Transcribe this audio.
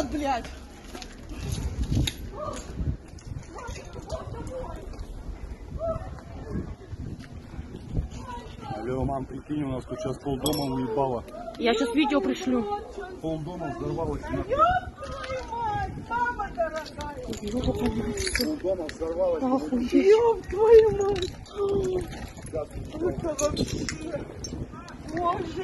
назад, блядь! Алло, мам, прикинь, у нас тут сейчас полдома уебало. Я сейчас видео пришлю. Полдома взорвалось. Мама дорогая! Полдома взорвалось. Ёб твою мать! Это вообще... Боже!